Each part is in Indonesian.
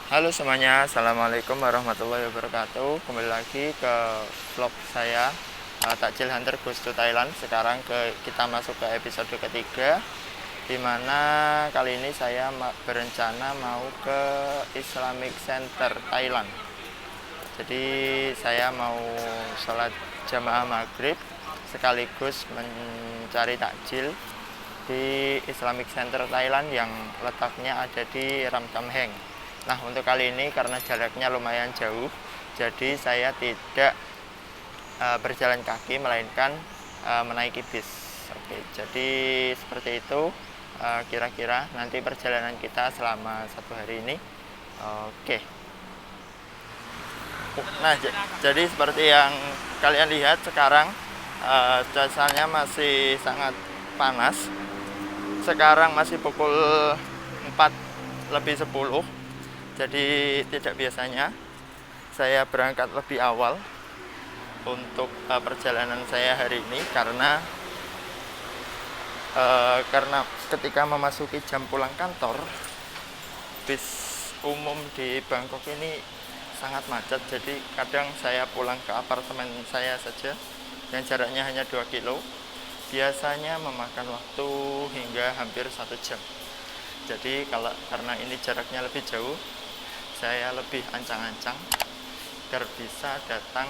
Halo semuanya, Assalamualaikum warahmatullahi wabarakatuh. Kembali lagi ke vlog saya, Takjil Hunter Goes to Thailand. Sekarang kita masuk ke episode ketiga, dimana kali ini saya berencana mau ke Islamic Center Thailand. Jadi saya mau sholat jamaah maghrib sekaligus mencari takjil di Islamic Center Thailand yang letaknya ada di Ramkhamhaeng. Nah, untuk kali ini karena jaraknya lumayan jauh, jadi saya tidak berjalan kaki melainkan menaiki bis. Oke, jadi seperti itu kira-kira nanti perjalanan kita selama 1 hari ini. Oke. Nah, jadi seperti yang kalian lihat sekarang cuacanya masih sangat panas. Sekarang masih pukul 4:10. Jadi tidak biasanya saya berangkat lebih awal untuk perjalanan saya hari ini karena ketika memasuki jam pulang kantor, bis umum di Bangkok ini sangat macet. Jadi kadang saya pulang ke apartemen saya saja yang jaraknya hanya 2 kilo biasanya memakan waktu hingga hampir 1 jam. Jadi karena ini jaraknya lebih jauh, saya lebih ancang-ancang agar bisa datang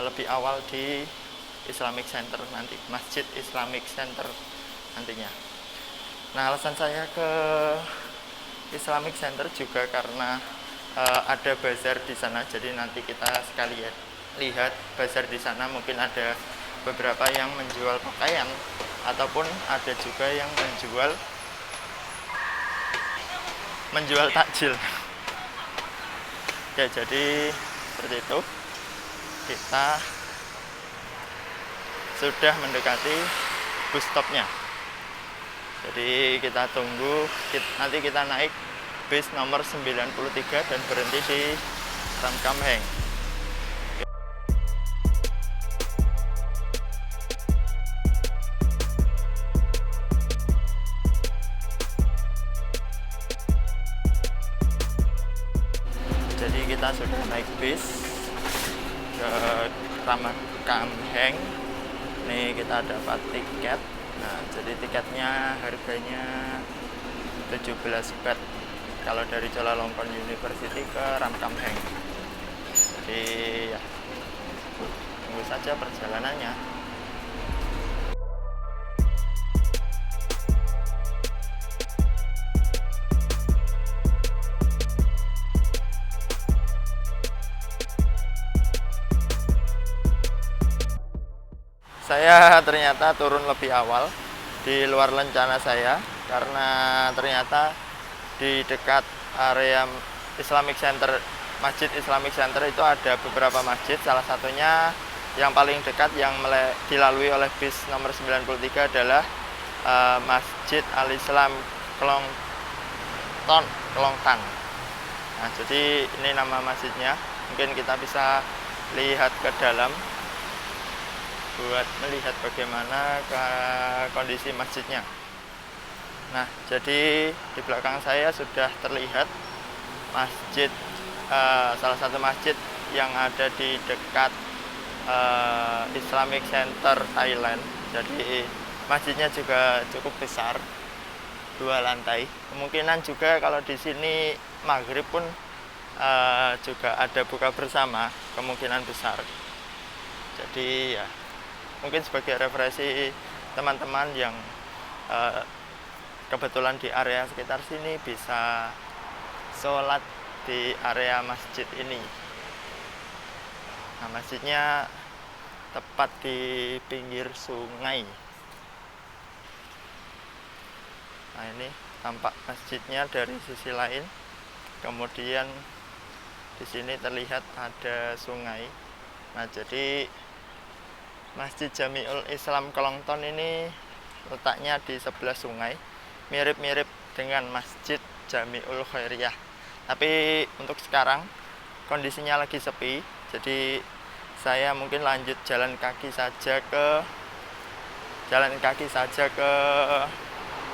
lebih awal di Islamic Center nanti, Masjid Islamic Center nantinya. Nah, alasan saya ke Islamic Center juga karena ada bazar di sana. Jadi nanti kita sekalian lihat bazar di sana. Mungkin ada beberapa yang menjual pakaian ataupun ada juga yang menjual takjil. Oke, jadi seperti itu. Kita sudah mendekati bus stopnya. Jadi kita tunggu, nanti kita naik bis nomor 93 dan berhenti di Ramkhamhaeng. Jadi kita sudah naik bis ke Ramkhamhaeng. Nih kita dapat tiket. Nah, jadi tiketnya harganya 17 baht kalau dari Chulalongkorn University ke Ramkhamhaeng. Jadi ya, tunggu saja perjalanannya. Saya ternyata turun lebih awal di luar rencana saya karena ternyata di dekat area Islamic Center, Masjid Islamic Center itu ada beberapa masjid. Salah satunya yang paling dekat yang dilalui oleh bis nomor 93 adalah Masjid Al-Islam Klongtan. Nah, jadi ini nama masjidnya. Mungkin kita bisa lihat ke dalam buat melihat bagaimana kondisi masjidnya. Nah, jadi di belakang saya sudah terlihat masjid, salah satu masjid yang ada di dekat Islamic Center Thailand. Jadi masjidnya juga cukup besar, 2 lantai. Kemungkinan juga kalau di sini maghrib pun juga ada buka bersama, kemungkinan besar. Jadi ya, mungkin sebagai referensi teman-teman yang kebetulan di area sekitar sini bisa sholat di area masjid ini. Nah, masjidnya tepat di pinggir sungai. Nah, ini tampak masjidnya dari sisi lain. Kemudian di sini terlihat ada sungai. Nah, jadi Masjid Jamiul Islam Klongton ini letaknya di sebelah sungai, mirip-mirip dengan Masjid Jamiul Khairiyah. Tapi untuk sekarang kondisinya lagi sepi, jadi saya mungkin lanjut jalan kaki saja ke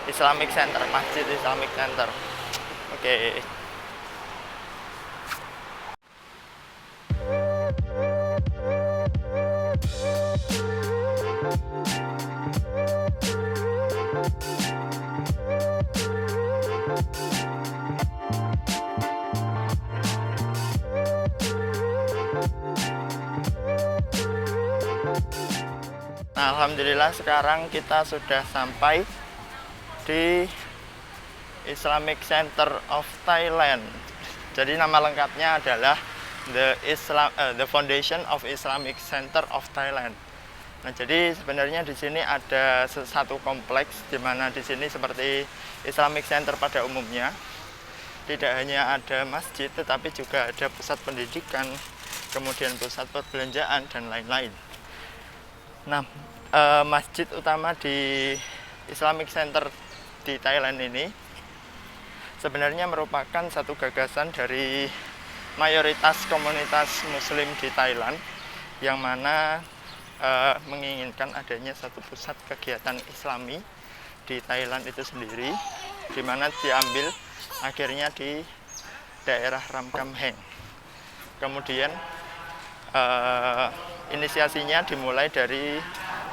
Islamic Center, Masjid Islamic Center. Oke. Nah, alhamdulillah sekarang kita sudah sampai di Islamic Center of Thailand. Jadi nama lengkapnya adalah The Foundation of Islamic Center of Thailand. Nah, jadi sebenarnya di sini ada satu kompleks di mana di sini seperti Islamic Center pada umumnya. Tidak hanya ada masjid, tetapi juga ada pusat pendidikan, kemudian pusat perbelanjaan dan lain-lain. Nah, masjid utama di Islamic Center di Thailand ini sebenarnya merupakan satu gagasan dari mayoritas komunitas Muslim di Thailand yang mana menginginkan adanya satu pusat kegiatan Islami di Thailand itu sendiri, di mana diambil akhirnya di daerah Ram Kam Heng. Kemudian inisiasinya dimulai dari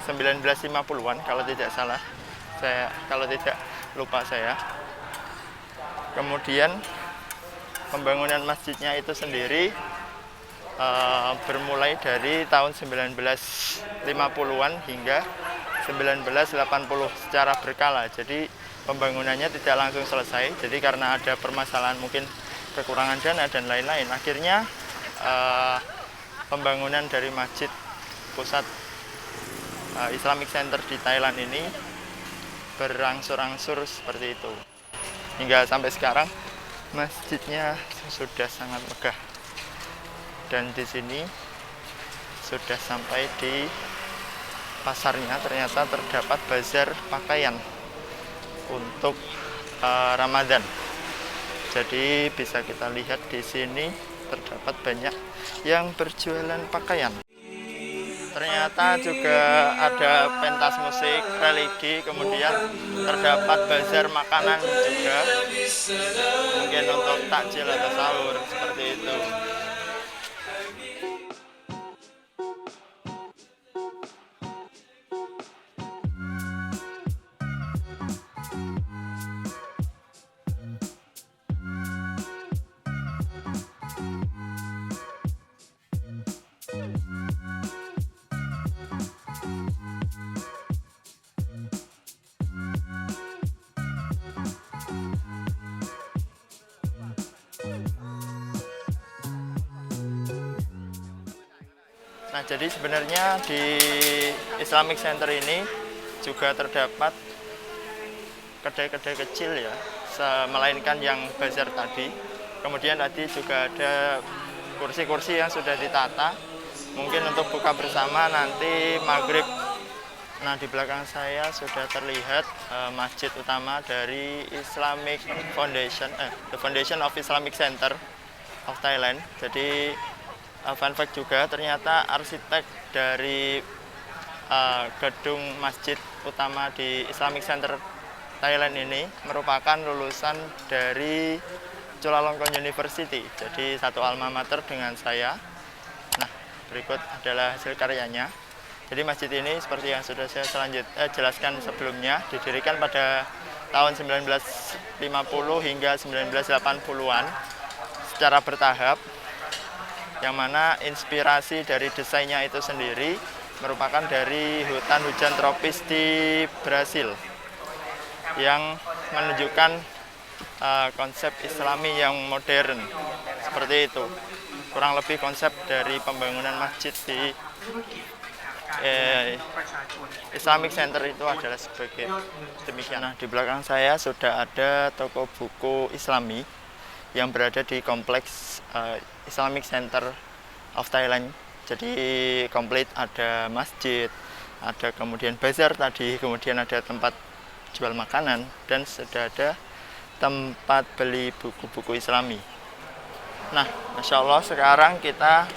1950-an kalau tidak salah, kalau tidak lupa saya. Kemudian pembangunan masjidnya itu sendiri bermulai dari tahun 1950-an hingga 1980 secara berkala. Jadi pembangunannya tidak langsung selesai. Jadi karena ada permasalahan mungkin kekurangan dana dan lain-lain, akhirnya pembangunan dari masjid pusat Islamic Center di Thailand ini berangsur-angsur seperti itu. Hingga sampai sekarang masjidnya sudah sangat megah. Dan di sini sudah sampai di pasarnya, ternyata terdapat bazar pakaian untuk Ramadan. Jadi bisa kita lihat di sini terdapat banyak yang berjualan pakaian. Ternyata juga ada pentas musik religi, kemudian terdapat bazar makanan juga, mungkin untuk takjil atau sahur seperti itu. Nah, jadi sebenarnya di Islamic Center ini juga terdapat kedai-kedai kecil ya, melainkan yang bazar tadi. Kemudian tadi juga ada kursi-kursi yang sudah ditata, mungkin untuk buka bersama nanti maghrib. Nah, di belakang saya sudah terlihat masjid utama dari Islamic Foundation, The Foundation of Islamic Center of Thailand. Jadi fun fact juga, ternyata arsitek dari gedung masjid utama di Islamic Center Thailand ini merupakan lulusan dari Chulalongkorn University, jadi satu alma mater dengan saya. Nah, berikut adalah hasil karyanya. Jadi masjid ini seperti yang sudah saya jelaskan sebelumnya, didirikan pada tahun 1950 hingga 1980-an secara bertahap, yang mana inspirasi dari desainnya itu sendiri merupakan dari hutan hujan tropis di Brasil yang menunjukkan konsep Islami yang modern, seperti itu. Kurang lebih konsep dari pembangunan masjid di Islamic Center itu adalah sebagai demikian. Nah, di belakang saya sudah ada toko buku Islami yang berada di kompleks Islamic Center of Thailand. Jadi komplit, ada masjid, ada kemudian bazar tadi, kemudian ada tempat jual makanan, dan sudah ada tempat beli buku-buku Islami. Nah, Masya Allah, sekarang kita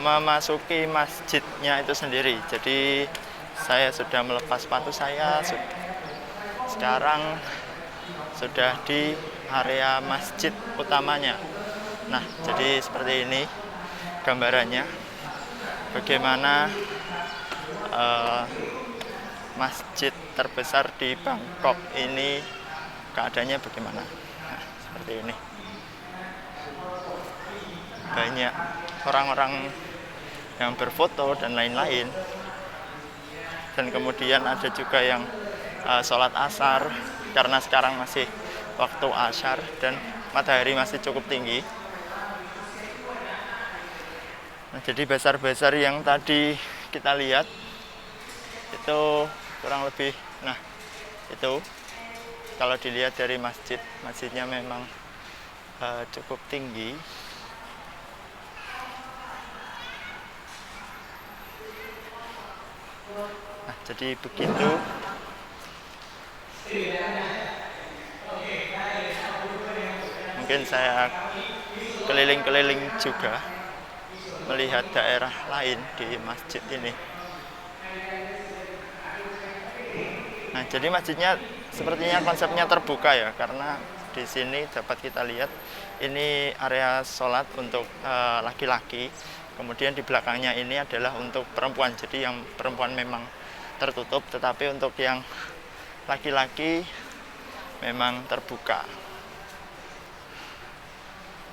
memasuki masjidnya itu sendiri. Jadi saya sudah melepas sepatu saya, sekarang sudah di area masjid utamanya. Nah, jadi seperti ini gambarannya, bagaimana masjid terbesar di Bangkok ini keadaannya bagaimana. Nah, seperti ini. Banyak orang-orang yang berfoto dan lain-lain. dan kemudian ada juga yang sholat asar karena sekarang masih waktu asar dan matahari masih cukup tinggi. Nah, jadi basar-basar yang tadi kita lihat itu kurang lebih, nah itu kalau dilihat dari masjidnya memang cukup tinggi. Nah, jadi begitu. Mungkin saya keliling-keliling juga melihat daerah lain di masjid ini. Nah, jadi masjidnya sepertinya konsepnya terbuka ya, karena di sini dapat kita lihat ini area sholat untuk laki-laki. Kemudian di belakangnya ini adalah untuk perempuan. Jadi yang perempuan memang tertutup, tetapi untuk yang laki-laki memang terbuka.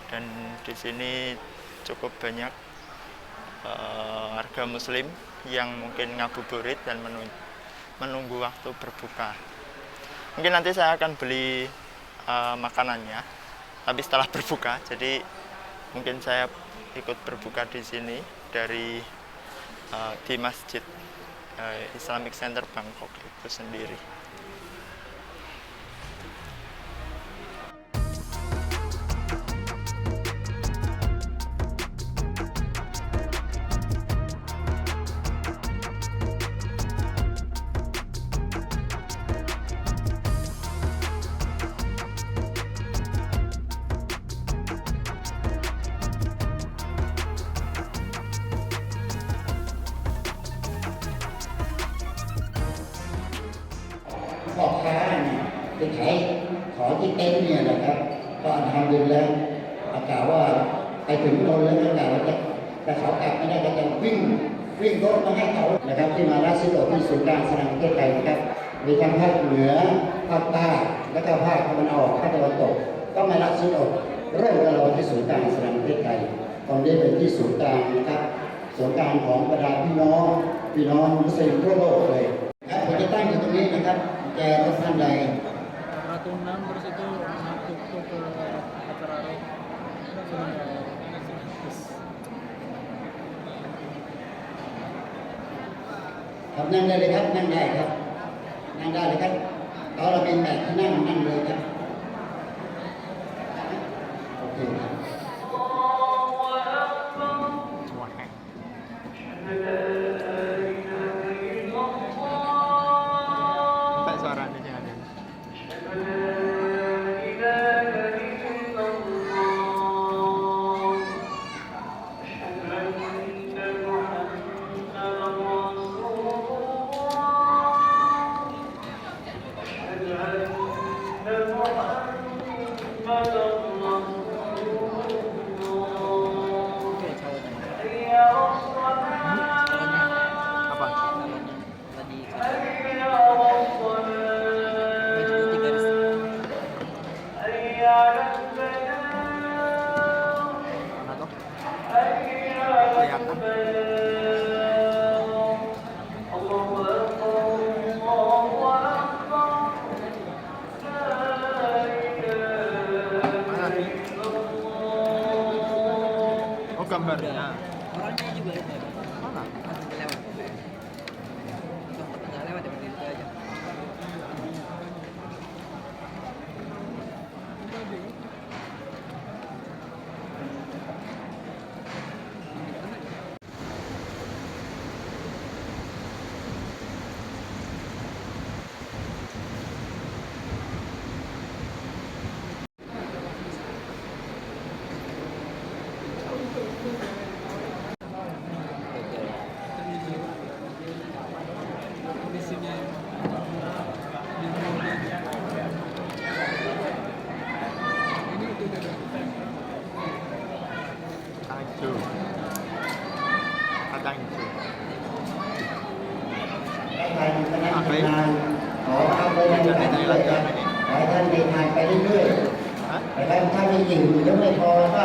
Dan di sini cukup banyak warga muslim yang mungkin ngabuburit dan menunggu waktu berbuka. Mungkin nanti saya akan beli makanannya, tapi setelah berbuka. Jadi mungkin saya ikut berbuka di sini di Masjid Islamic Center Bangkok itu sendiri.พ่อค้าเนี่ยไปขายของที่เต็นท์เนี่ยนะครับก็ทำดูแล้วกล่าวว่าไปถึงโน่นแล้วก็กล่าวว่าแต่เขากลับไม่ได้ก็จะวิ่งรถมาให้เขานะครับที่มาราชโดที่ศูนย์กลางสนามประเทศไทยนะครับมีทั้งภาคเหนือภาคใต้และก็ภาคตะวันออกภาคตะวันตกก็มาราชโดเริ่มกันเราที่ศูนย์กลางสนามประเทศไทยตรงนี้เป็นที่ศูนย์กลางนะครับศูนย์กลางของบรรดาพี่น้องมุสลิมทั่วโลกเลยครับผมจะตั้งอยู่ตรงนี้นะครับแกรถท่านใด Ratu 6 terus itu masuk ke acara rock terus ครับนั่งได้เลยครับนั่งได้ครับนั่งได้เลยครับเราเป็นแบบที่นั่งเลยครับโอเคครับ Sampai suaranya jangan. oke cowoknya Apa? tadi baju putih garis Mana tuh? Kelihatan. Mana? Oh, gambarnya. orangnya juga itu Mana? masih lewat nggak lewat ya berdiri itu aja Tanju. Tanju. ทางคณะทำงานขอทำไปในแบบนี้เลยครับขอให้ท่านเดินทางไปเรื่อยๆนะครับถ้ามีอยู่ยังไม่พอก็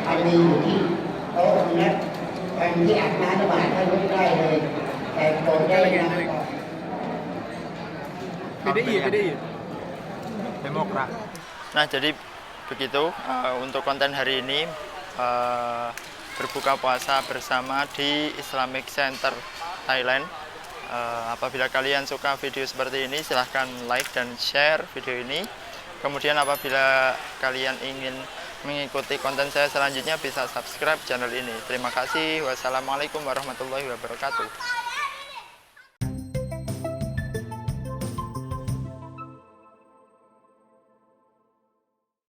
อันมีอยู่ที่โต๊ะนะอันที่อาบน้ำบาดท่านไม่ได้เลยแต่โปรดได้นะ PDI. Demokrat. Nah, jadi begitu untuk konten hari ini, berbuka puasa bersama di Islamic Center Thailand. Apabila kalian suka video seperti ini, silahkan like dan share video ini. Kemudian apabila kalian ingin mengikuti konten saya selanjutnya, bisa subscribe channel ini. Terima kasih. Wassalamualaikum warahmatullahi wabarakatuh.